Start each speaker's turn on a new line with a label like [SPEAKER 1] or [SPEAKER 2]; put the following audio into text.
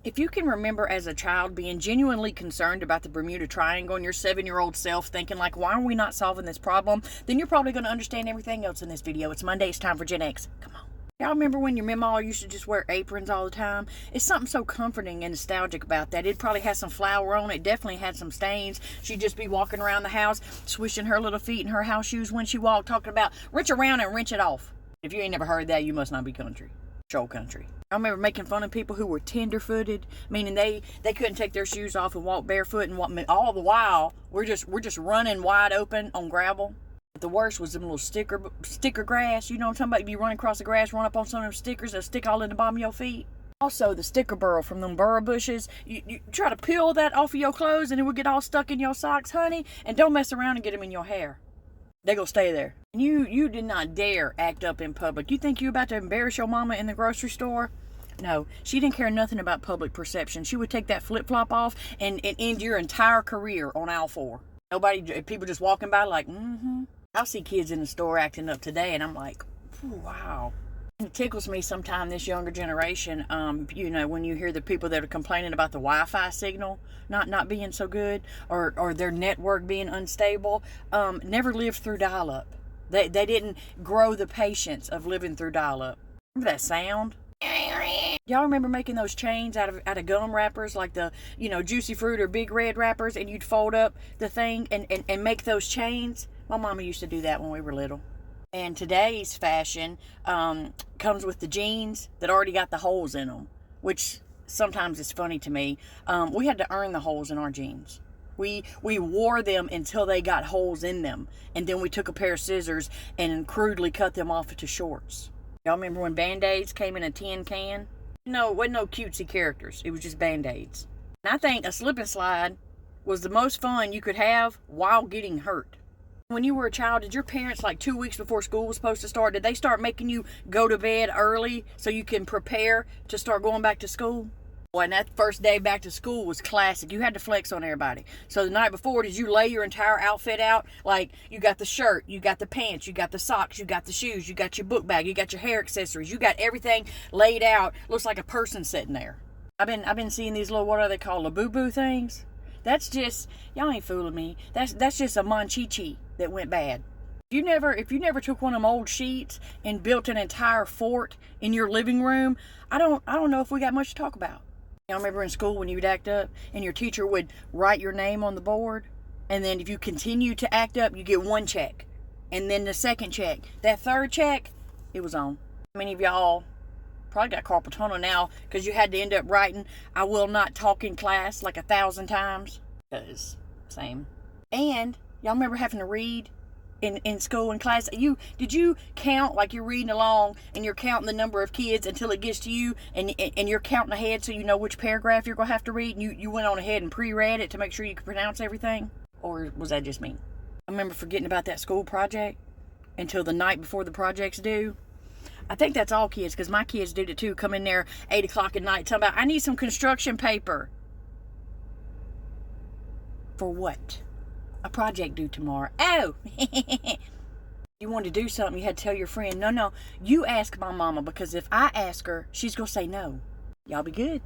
[SPEAKER 1] If you can remember as a child being genuinely concerned about the Bermuda Triangle and your 7-year-old self thinking like, why are we not solving this problem? Then you're probably going to understand everything else in this video. It's Monday. It's time for Gen X. Come on. Y'all remember when your mama used to just wear aprons all the time? It's something so comforting and nostalgic about that. It probably had some flour on it. Definitely had some stains. She'd just be walking around the house, swishing her little feet in her house shoes when she walked, talking about wrench around and wrench it off. If you ain't never heard that, you must not be country. Show country. I remember making fun of people who were tender-footed, meaning they couldn't take their shoes off and walk barefoot, and all the while we're just running wide open on gravel. But the worst was them little sticker grass. You know what I'm talking about? If you run across the grass, run up on some of them stickers, they'll stick all in the bottom of your feet. Also, the sticker burl from them burr bushes. You try to peel that off of your clothes, and it would get all stuck in your socks, honey. And don't mess around and get them in your hair. They gonna stay there. And you did not dare act up in public. You think you about to embarrass your mama in the grocery store? No, she didn't care nothing about public perception. She would take that flip-flop off and end your entire career on aisle 4. People just walking by like, I'll see kids in the store acting up today, and I'm like, wow. It tickles me sometimes, this younger generation, when you hear the people that are complaining about the Wi-Fi signal not being so good, or their network being unstable, never lived through dial-up. They didn't grow the patience of living through dial-up. Remember that sound? Y'all remember making those chains out of gum wrappers, like the, Juicy Fruit or Big Red wrappers, and you'd fold up the thing and make those chains? My mama used to do that when we were little. And today's fashion comes with the jeans that already got the holes in them, which sometimes is funny to me. We had to earn the holes in our jeans. We wore them until they got holes in them, and then we took a pair of scissors and crudely cut them off into shorts. Y'all remember when Band-Aids came in a tin can? No, it wasn't no cutesy characters. It was just Band-Aids. And I think a slip and slide was the most fun you could have while getting hurt. When you were a child, did your parents, like 2 weeks before school was supposed to start, did they start making you go to bed early so you can prepare to start going back to school? Boy, and that first day back to school was classic. You had to flex on everybody. So the night before, did you lay your entire outfit out? Like, you got the shirt, you got the pants, you got the socks, you got the shoes, you got your book bag, you got your hair accessories, you got everything laid out. Looks like a person sitting there. I've been seeing these little, what are they called, Labubu things? That's just, y'all ain't fooling me. That's just a Monchichi that went bad. If you never took one of them old sheets and built an entire fort in your living room, I don't know if we got much to talk about. Y'all remember in school when you'd act up and your teacher would write your name on the board, and then if you continue to act up, you get 1 check, and then the second check. That third check, it was on. Many of y'all probably got carpal tunnel now because you had to end up writing "I will not talk in class" like 1,000 times. Because same. And y'all remember having to read in school and class? Did you count, like you're reading along and you're counting the number of kids until it gets to you, and you're counting ahead so you know which paragraph you're going to have to read, and you went on ahead and pre-read it to make sure you could pronounce everything? Or was that just me? I remember forgetting about that school project until the night before the project's due. I think that's all kids, because my kids did it too. Come in there 8 o'clock at night talking about, I need some construction paper. For what? A project due tomorrow. Oh! You wanted to do something, you had to tell your friend, no, you ask my mama, because if I ask her, she's going to say no. Y'all be good.